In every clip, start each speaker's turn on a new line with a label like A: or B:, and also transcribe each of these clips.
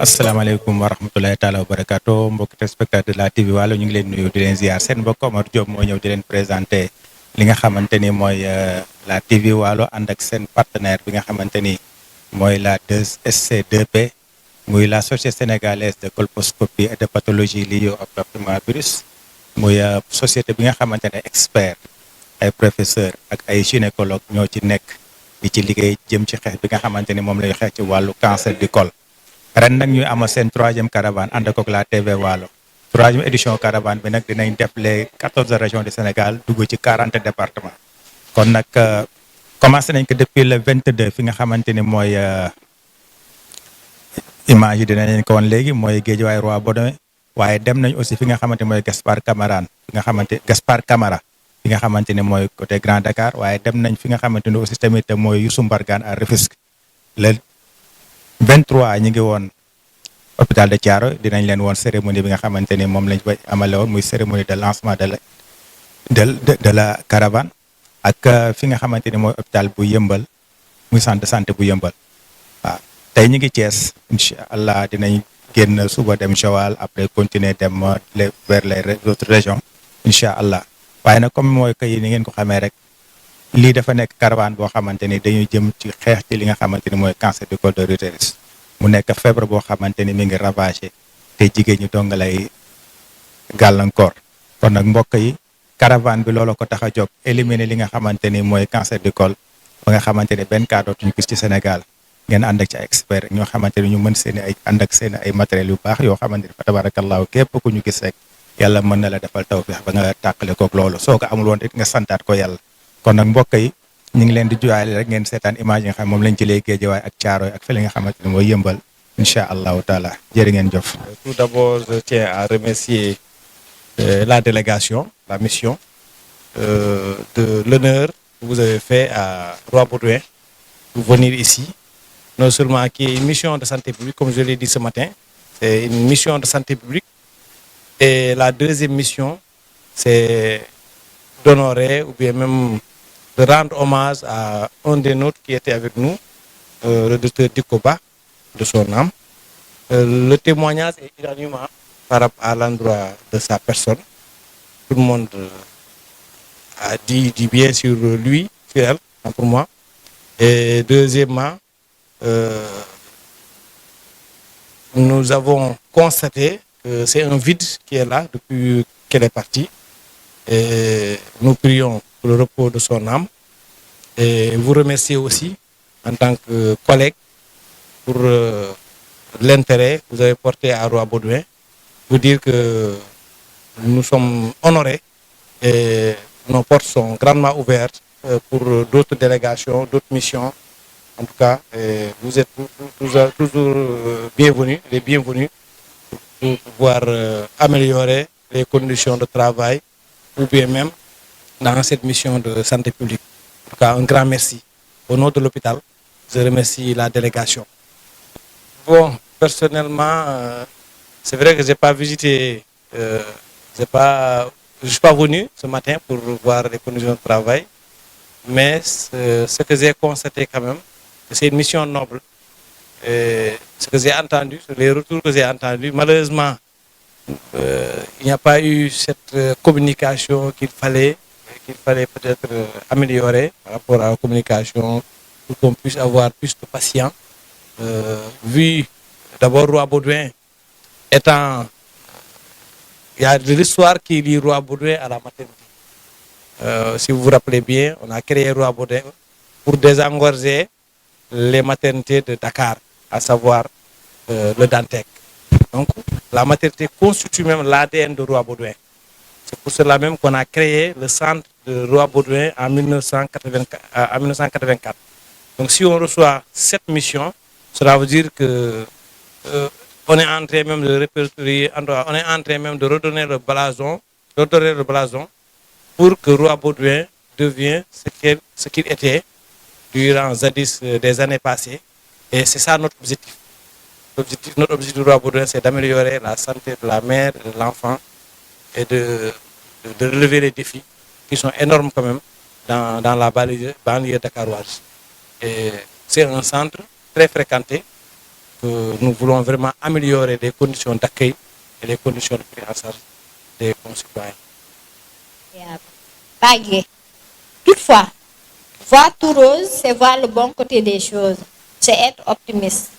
A: asalaamaaleykum wa rahmatulahi taala wa barakaatu mbokki téléspectateur de la TV Waalo ñu ngi leen nuyu di leen ziar seen mbokk Omar Diop moo ñëw di leen présenté li nga xamante ni mooy la TV Waalo ànd ak seen partenaire bi nga xamante ni mooy la 2SC2P muy la société sénégalaise de colposcopie et de pathologie liée au papillomavirus muy société bi nga xamante ne expert ay professeur ak ay gynécologue ñoo ci nekk di ci liggéey jëm ci xeex bi nga xamante ni moom lay xeex ci wàllu cancer du col. ren nag ñuy amal seen 3e caravane ànd ak la TV Waalo 3e édition caravane bi nag dinañ def les 14 régions du Sénégal dugg ci 40 départements kon nag commencé nañ ko depuis le 22 fi nga xamante ni mooy image yi dinañ leen ko woon léegi mooy Guédiawaye Roi Baudouin waaye dem nañ aussi fi nga xamante mooy Gaspard Camara fi nga xamante ni mooy côté Grand Dakar waaye dem nañ fi nga xamante ni aussi tamit mooy Youssou Mbargane à Rufisque le 23 ñu ngi woon hôpital de Thiaroye dinañ leen woon cérémonie bi nga xamante ni moom lañ fa amale woon muy cérémonie de lancement de la caravane ak fi nga xamante ni mooy hôpital bu Yëmbal muy centre de santé bu Yëmbal waaw tey ñu ngi Thiès incha allah dinañ génn suba dem Joal après continuer dem vers les autres régions incha allah waaye nag comme mooy que ni ngeen ko xamee rek lii dafa nekk caravane boo xamante ni dañuy jëm ci xeex ci li nga xamante ni mooy cancer du col de l'utérus mu nekk feebar boo xamante ni mi ngi ravagé te jigéen ñi dong lay gàllankoor kon nag mbokk yi caravane bi loolu ko tax a jóg éliminer li nga xamante ni mooy cancer du col ba nga xamante ni benn cas dootuñu gis ci Sénégal ngeen ànd ak ci ay expert ñoo xamante ni ñu mën seen ay ànd ak seen ay matériels yu baax yoo xamante ni fa tabarakallahu képp ku ñu gis rek yàlla mën na la defal tawfeex ba nga tàqale koog loolu soo ko amul woon it nga santaat ko yàlla kon nag mbokk yi ñu ngi leen di juwaale rek ngeen seetaan image yi nga xam moom lañ jëlee Guédiawaye ak Thiaroye ak fële nga xamante ni mooy Yëmbal incha allahu taala jërë ngeen jëf.
B: Tout d'abord, je tiens à remercier la délégation, la mission, de l'honneur que vous avez fait à Roi Baudouin pour venir ici. Non seulement qui est une mission de santé publique, comme je l'ai dit ce matin, c'est une mission de santé publique. Et la deuxième mission, c'est d'honorer ou bien même de rendre hommage à un des nôtres qui était avec nous, le docteur Dikoba, de son âme. Le témoignage est unanime par rapport à l'endroit de sa personne. Tout le monde a dit bien sur lui, sur elle, pour moi. Et deuxièmement, nous avons constaté que c'est un vide qui est là depuis qu'elle est partie. Et nous prions pour le repos de son âme. Et vous remercier aussi en tant que collègue pour l'intérêt que vous avez porté à Roi Baudouin. Vous dire que nous sommes honorés et nos portes sont grandement ouvertes pour d'autres délégations, d'autres missions. En tout cas, vous êtes toujours bienvenus, les bienvenus pour pouvoir améliorer les conditions de travail ou bien même dans cette mission de santé publique. En tout cas, un grand merci. Au nom de l'hôpital, je remercie la délégation. Bon, personnellement, c'est vrai que je n'ai pas visité, je ne suis pas venu ce matin pour voir les conditions de travail, mais ce que j'ai constaté quand même, c'est une mission noble. Et ce que j'ai entendu, les retours que j'ai entendus, malheureusement, il n'y a pas eu cette communication qu'il fallait peut-être améliorer par rapport à la communication pour qu'on puisse avoir plus de patients. Vu d'abord Roi Baudouin étant, il y a de l'histoire qui lie Roi Baudouin à la maternité. Si vous vous rappelez bien, on a créé Roi Baudouin pour désengorger les maternités de Dakar, à savoir le Dantec. Donc la maternité constitue même l'ADN de Roi Baudouin. C'est pour cela même qu'on a créé le centre de Roi Baudouin en 1984. Donc si on reçoit cette mission, cela veut dire que on est en train même de répertorier, on est en train même de redonner le blason pour que Roi Baudouin devienne ce qu'il était durant jadis des années passées. Et c'est ça notre objectif. Notre objectif du Roi Baudouin, c'est d'améliorer la santé de la mère et de l'enfant et de relever les défis qui sont énormes quand même dans la banlieue dakaroise. Et c'est un centre très fréquenté que nous voulons vraiment améliorer les conditions d'accueil et les conditions de prise en charge des concitoyens.
C: Pagué. Toutefois, voir tout rose, c'est voir le bon côté des choses, c'est être optimiste.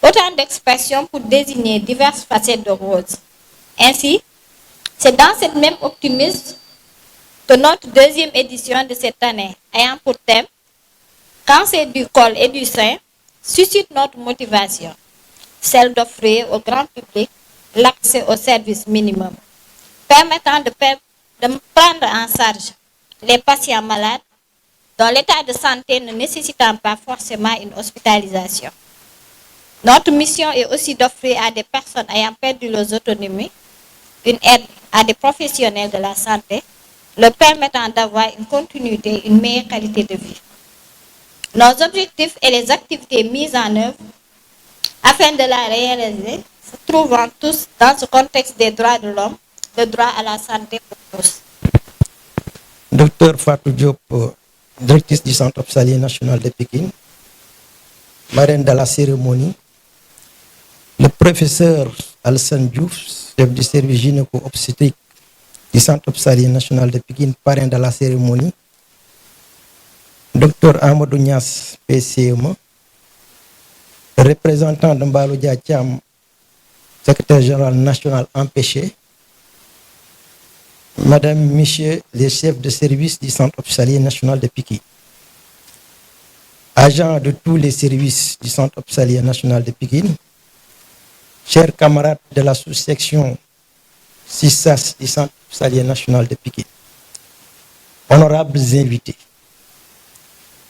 C: Autant d'expressions pour désigner diverses facettes de rose. Ainsi, c'est dans cette même optimisme que notre deuxième édition de cette année, ayant pour thème Cancer du col et du sein, suscite notre motivation, celle d'offrir au grand public l'accès aux services minimums, permettant de prendre en charge les patients malades dont l'état de santé ne nécessitant pas forcément une hospitalisation. Notre mission est aussi d'offrir à des personnes ayant perdu leur autonomie une aide à des professionnels de la santé, leur permettant d'avoir une continuité, une meilleure qualité de vie. Nos objectifs et les activités mises en œuvre afin de la réaliser se trouvent tous dans ce contexte des droits de l'homme, le droit à la santé pour tous.
D: Docteur Fatou Diop, directrice du Centre hospitalier national de Pékin, marraine de la cérémonie, le professeur Alassane Diouf, chef du service gynéco-obstétrique du Centre hospitalier national de Pékin, parrain de la cérémonie, Docteur Amadou Niass, PCME, représentant de Mbalo Diatiam, secrétaire général national empêché, Madame, Messieurs les chefs de service du Centre hospitalier national de Pékin, agents de tous les services du Centre hospitalier national de Pékin, chers camarades de la sous-section SISAS du Centre hospitalier national de Pékin, honorables invités,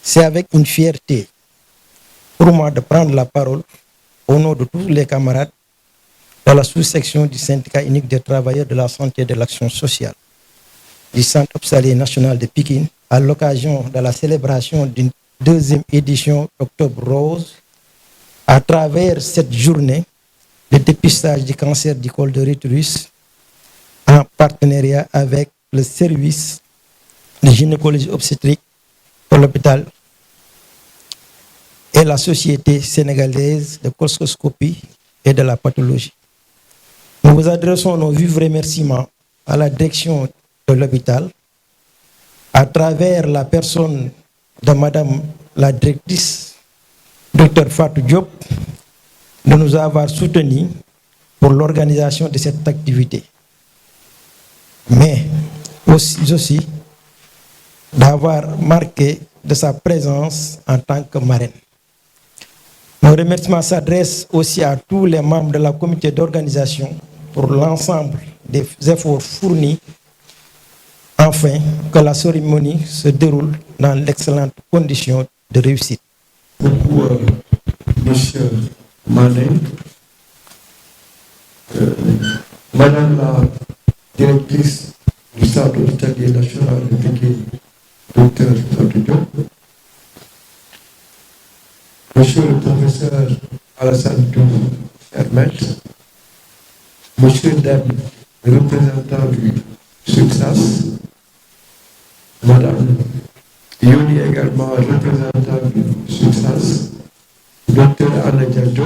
D: c'est avec une fierté pour moi de prendre la parole au nom de tous les camarades de la sous-section du syndicat unique des travailleurs de la santé et de l'action sociale du Centre hospitalier national de Pékin à l'occasion de la célébration d'une deuxième édition Octobre Rose à travers cette journée de dépistage du cancer du col de l'utérus en partenariat avec le service de gynécologie obstétrique de l'hôpital et la Société sénégalaise de colposcopie et de la pathologie. Nous vous adressons nos vifs remerciements à la direction de l'hôpital, à travers la personne de Madame la directrice, Dr Fatou Diop, de nous avoir soutenus pour l'organisation de cette activité. Mais aussi d'avoir marqué de sa présence en tant que marraine. Nos remerciements s'adressent aussi à tous les membres de la comité d'organisation pour l'ensemble des efforts fournis afin que la cérémonie se déroule dans d'excellentes conditions de réussite.
E: Beaucoup, Monsieur Mané, Madame la directrice du Centre hospitalier national de Pékin, Docteur Fatou Diop, Monsieur le professeur Alassane Diouf Hermet, Monsieur Dem, représentant du SUCSAS, Madame Yoni également représentant du SUCSAS, Docteur Anna Diadjo,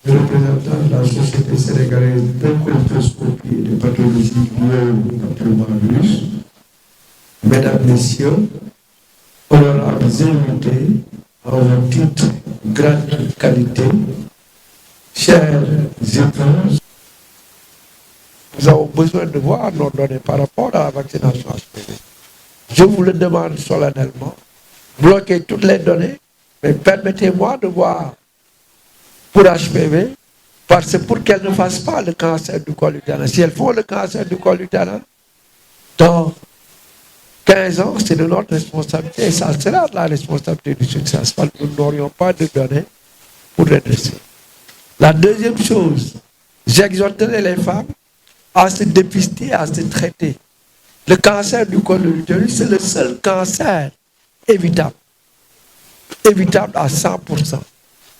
E: représentant de la Société sénégalaise de colposcopie et de pathologie liée au coronavirus, Mesdames, Messieurs, honorables invités, en vos titres, grade, qualité, chers époux, nous avons besoin de voir nos données par rapport à la vaccination HPV. Je vous le demande solennellement, bloquez toutes les données, mais permettez-moi de voir pour HPV, parce que pour qu'elles ne fassent pas le cancer du col utérin. Si elles font le cancer du col utérin, dans 15 ans, c'est de notre responsabilité et ça sera de la responsabilité du succès. Nous n'aurions pas de données pour redresser. La deuxième chose, j'exhorterai les femmes à se dépister, à se traiter. Le cancer du col de l'utérus, c'est le seul cancer évitable. Évitable à 100%.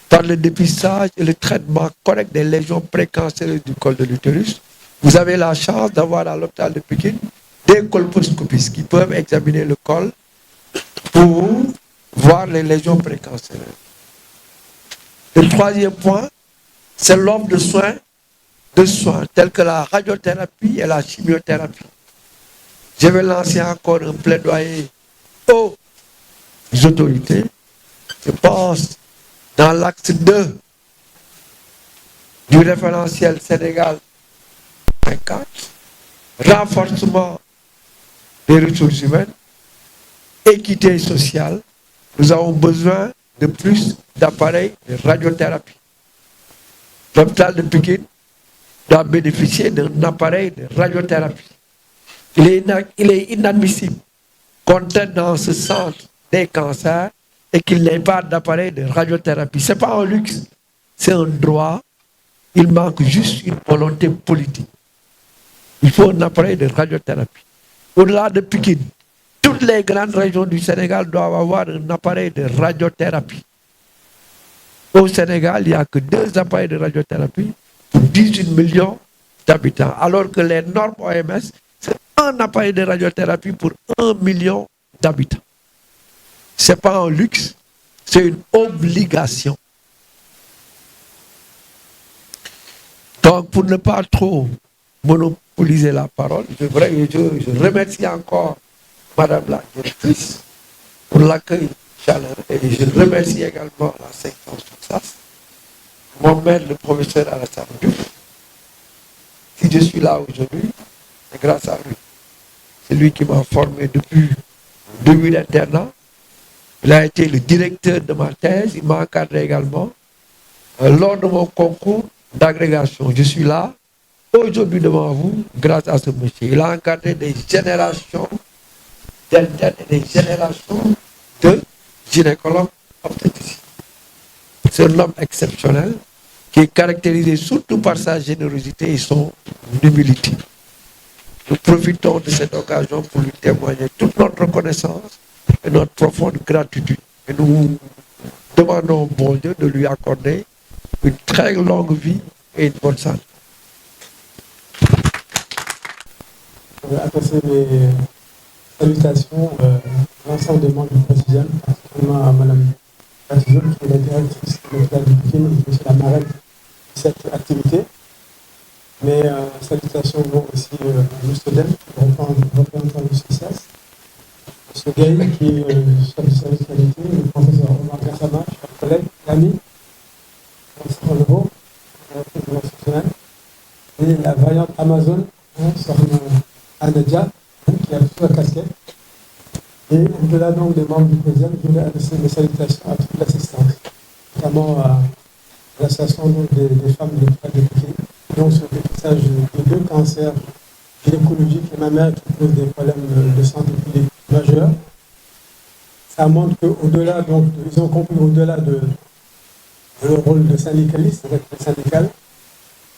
E: Par le dépistage et le traitement correct des lésions précancéreuses du col de l'utérus. Vous avez la chance d'avoir à l'hôpital de Pékin des colposcopistes qui peuvent examiner le col pour voir les lésions précancéreuses. Le troisième point, c'est l'offre de soins tels que la radiothérapie et la chimiothérapie. Je vais lancer encore un plaidoyer aux autorités. Je pense dans l'axe 2 du référentiel Sénégal 24, renforcement des ressources humaines, équité sociale. Nous avons besoin de plus d'appareils de radiothérapie. L'hôpital de Pikine doit bénéficier d'un appareil de radiothérapie. Il est inadmissible qu'on traite dans ce centre des cancers et qu'il n'ait pas d'appareil de radiothérapie. Ce n'est pas un luxe, c'est un droit. Il manque juste une volonté politique. Il faut un appareil de radiothérapie. Au-delà de Pikine, toutes les grandes régions du Sénégal doivent avoir un appareil de radiothérapie. Au Sénégal, il n'y a que 2 appareils de radiothérapie pour 18 millions d'habitants, alors que les normes OMS, c'est un appareil de radiothérapie pour 1 million d'habitants. Ce n'est pas un luxe, c'est une obligation. Donc, pour ne pas trop monopoliser la parole, je remercie encore Madame la directrice pour l'accueil chaleureux et je remercie également la section SUTSAS, mon maître, le professeur Alassane Diouf. Si je suis là aujourd'hui, c'est grâce à lui. C'est lui qui m'a formé depuis le début d'internat. Il a été le directeur de ma thèse, il m'a encadré également. Lors de mon concours d'agrégation, je suis là, aujourd'hui devant vous, grâce à ce monsieur. Il a encadré des générations d'internes et des générations de gynécologues obstétriciens. C'est un homme exceptionnel qui est caractérisé surtout par sa générosité et son humilité. Nous profitons de cette occasion pour lui témoigner toute notre reconnaissance et notre profonde gratitude. Et nous demandons au bon Dieu de lui accorder une très longue vie et une bonne santé.
F: Je vais adresser mes salutations à l'ensemble des membres du présidium, particulièrement à Mme Batizo, qui est la directrice de l'hôpital de Pikine et qui est la marraine de cette activité. Mes salutations vont aussi à M. Dem, représentant du CCS, M. Gay, qui est chef du service qualité, le professeur Omar Gassama, chers collègues, amis, professeur Lebeau, et la vaillante Amazon, Sorna Anadia, qui a toute la casquette. Et au-delà donc des membres du président, je voudrais adresser mes salutations à toute l'assistance, notamment à l'association des femmes de l'hôpital de Pikine, donc sur le dépistage de 2 cancers gynécologiques et mammaires qui posent des problèmes de santé publique majeurs. Ça montre qu'au-delà, donc, ils ont compris au-delà de leur rôle de syndicaliste, avec le syndical,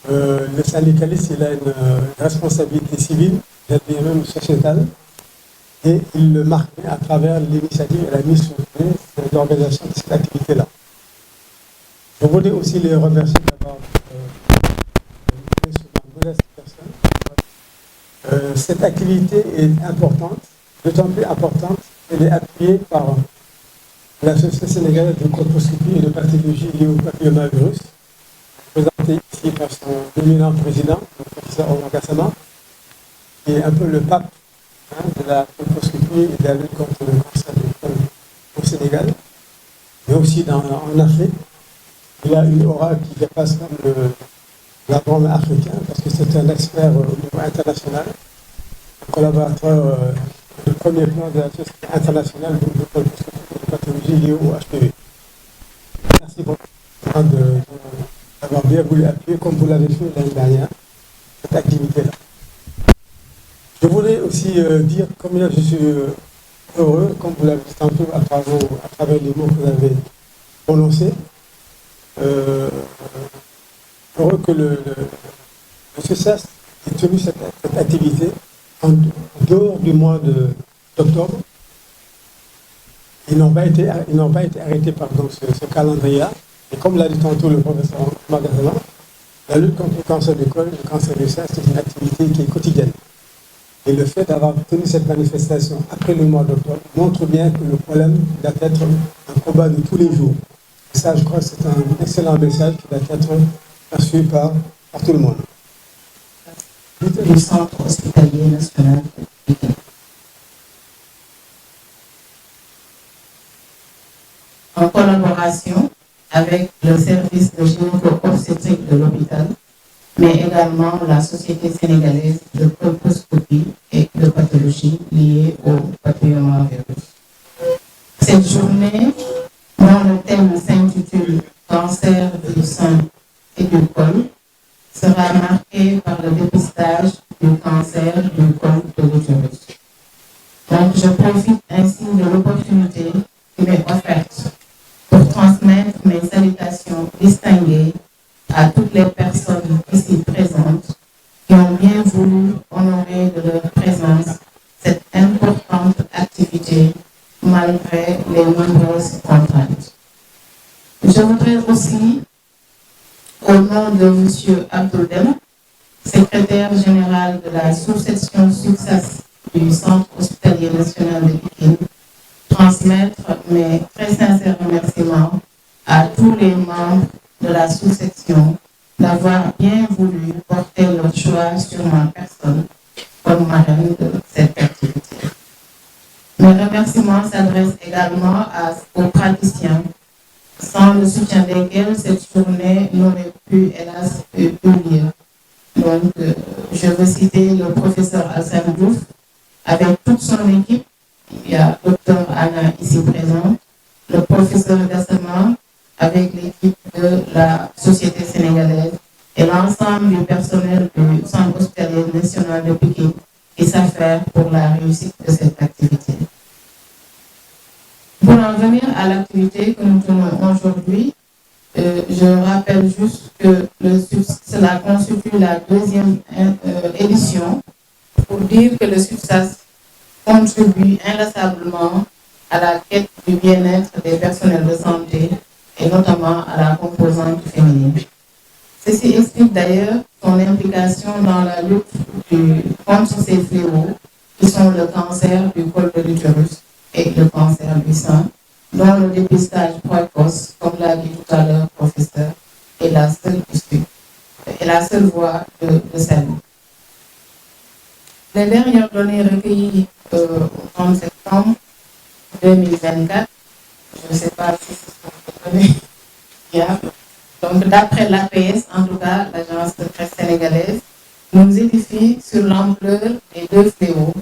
F: le syndicaliste, il a une responsabilité civile, bien même sociétale, et il le marque à travers l'initiative et la mise sur pied de l'organisation de cette activité-là. Je voudrais aussi les remercier d'avoir sur ma modeste personne. Cette activité est importante, d'autant plus importante qu'elle est appuyée par la Société sénégalaise de colposcopie et de pathologie liée au papillomavirus, présenté ici par son éminent président, le professeur Omar Gassama, qui est un peu le pape de la colposcopie et de la lutte contre le cancer du col au Sénégal, mais aussi en Afrique. Il a une aura qui dépasse comme la borne africaine, parce que c'est un expert au niveau international, un collaborateur de premier plan de la Société internationale de colposcopie et de pathologie liée au HPV. Merci beaucoup d'avoir bien voulu appuyer, comme vous l'avez fait l'année dernière, cette activité-là. Je voulais aussi dire combien je suis heureux, comme vous l'avez dit tantôt à travers les mots que vous avez prononcés, heureux que le CCS ait tenu cette activité en dehors du mois d'octobre. Ils n'ont pas été arrêtés par donc, ce calendrier-là. Et comme l'a dit tantôt le professeur Magasin, la lutte contre le cancer du col, le cancer du sein, c'est une activité qui est quotidienne. Et le fait d'avoir tenu cette manifestation après le mois d'octobre montre bien que le problème doit être un combat de tous les jours. Et ça, je crois que c'est un excellent message qui doit être perçu par tout le monde.
G: Du Centre hospitalier national de Pékin. En collaboration avec le service de gynéco-obstétrique de l'hôpital, mais également la Société sénégalaise de colposcopie et de pathologie liée au papillomavirus. Cette journée, dont le thème s'intitule Cancer du sein et du col, sera marquée par le dépistage du cancer du col de l'utérus. Donc, je profite ainsi de l'opportunité qui m'est offerte pour transmettre mes salutations distinguées à toutes les personnes ici présentes qui ont bien voulu honorer de leur présence cette importante activité malgré les nombreuses contraintes. Je voudrais aussi, au nom de M. Abdoudem, secrétaire général de la sous-section SUCSAS du Centre hospitalier national de Pékin, transmettre mes très sincères remerciements à tous les membres de la sous-section d'avoir bien voulu porter leur choix sur ma personne comme marraine de cette activité. Mes remerciements s'adressent également aux praticiens, sans le soutien desquels cette journée n'aurait pu, hélas, eu lieu. Donc, je veux citer le professeur Hassan Diouf, avec toute son équipe. Il y a Dr Anna ici présente, le professeur Gassama, avec l'équipe de la Société sénégalaise et l'ensemble du personnel du Centre hospitalier national de Pékin qui s'affaire pour la réussite de cette activité. Pour en venir à l'activité que nous tenons aujourd'hui, je rappelle juste que cela constitue la deuxième édition pour dire que le SUCSAS contribue inlassablement à la quête du bien-être des personnels de santé et notamment à la composante féminine. Ceci explique d'ailleurs son implication dans la lutte contre ces fléaux qui sont le cancer du col de l'utérus et le cancer du sein, dont le dépistage précoce, comme l'a dit tout à l'heure le professeur, est la seule issue, est la seule voie de salut. Les dernières données recueillies au 30 septembre 2024, je ne sais pas si ce sont des données fiables. Donc, d'après l'APS, en tout cas, l'agence de presse sénégalaise, nous édifie sur l'ampleur des deux fléaux.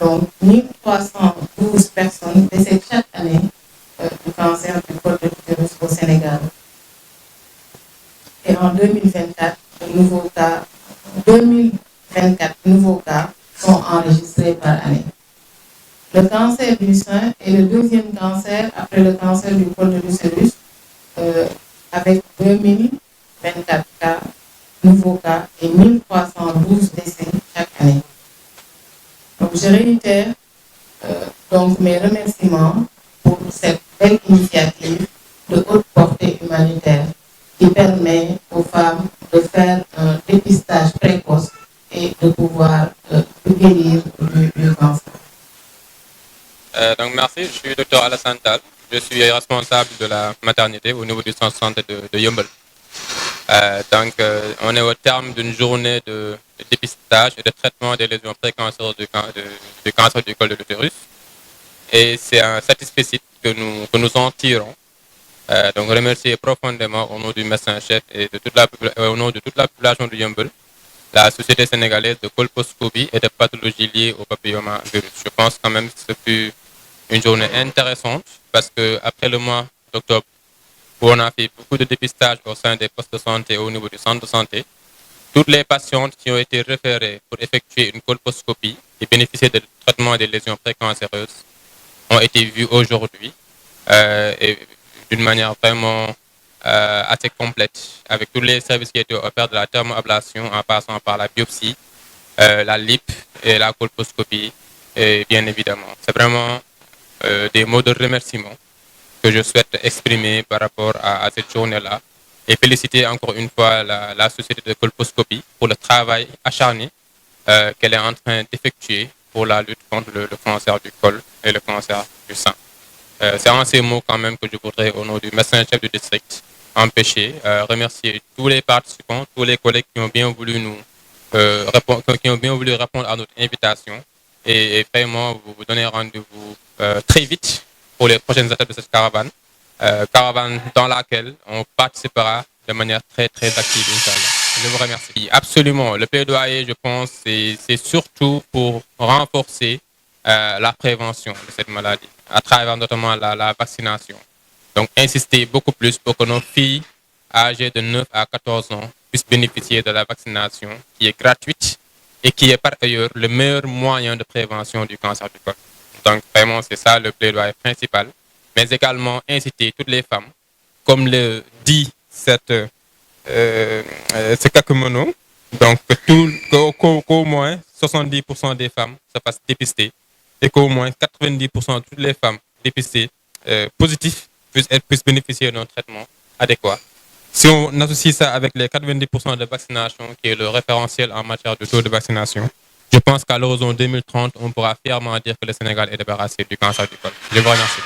G: Donc, 1312 personnes décèdent chaque année du cancer du col de l'utérus au Sénégal. Et en 2024, 2024 nouveaux cas sont enregistrés par année. Le cancer du sein est le deuxième cancer après le cancer du col de l'utérus, avec 2024 cas, nouveaux cas et 1312 décès chaque année. Donc, je réitère donc mes remerciements pour cette belle initiative de haute portée humanitaire qui permet aux femmes de faire un dépistage précoce et de pouvoir guérir du cancer.
H: Donc merci, je suis Dr Alassane Tall, je suis responsable de la maternité au niveau du centre de santé de Yeumbeul. On est au terme d'une journée de dépistage et de traitement des lésions précancéreuses du cancer du col de l'utérus. Et c'est un satisfecit que nous en tirons. Donc remercier profondément au nom du médecin-chef et au nom de toute la population de Yeumbeul, la Société sénégalaise de colposcopie et de pathologie liées au papillomavirus. Je pense quand même que ce fut une journée intéressante parce qu'après le mois d'octobre, où on a fait beaucoup de dépistage au sein des postes de santé au niveau du centre de santé, toutes les patientes qui ont été référées pour effectuer une colposcopie et bénéficier du traitement des lésions précancéreuses ont été vues aujourd'hui et d'une manière vraiment assez complète, avec tous les services qui étaient offerts de la thermoablation en passant par la biopsie, la LIP et la colposcopie, et bien évidemment. C'est vraiment des mots de remerciement que je souhaite exprimer par rapport à cette journée-là et féliciter encore une fois la société de colposcopie pour le travail acharné qu'elle est en train d'effectuer pour la lutte contre le cancer du col et le cancer du sein. C'est en ces mots quand même que je voudrais, au nom du médecin-chef du district, remercier tous les participants, tous les collègues qui ont bien voulu répondre à notre invitation et vraiment vous donner rendez-vous très vite pour les prochaines étapes de cette caravane. Caravane dans laquelle on participera de manière très très active, Inch'Allah. Je vous remercie. Absolument, le plaidoyer, je pense, c'est surtout pour renforcer la prévention de cette maladie, à travers notamment la vaccination. Donc, insister beaucoup plus pour que nos filles âgées de 9 à 14 ans puissent bénéficier de la vaccination qui est gratuite et qui est par ailleurs le meilleur moyen de prévention du cancer du col. Donc, vraiment, c'est ça le plaidoyer principal. Mais également inciter toutes les femmes, comme le dit ce Kakumono, donc qu'au moins 70% des femmes se fassent dépister et qu'au moins 90% de toutes les femmes dépistées positives puissent bénéficier d'un traitement adéquat. Si on associe ça avec les 90% de vaccination, qui est le référentiel en matière de taux de vaccination, je pense qu'à l'horizon 2030, on pourra fièrement dire que le Sénégal est débarrassé du cancer du col. Je vous remercie.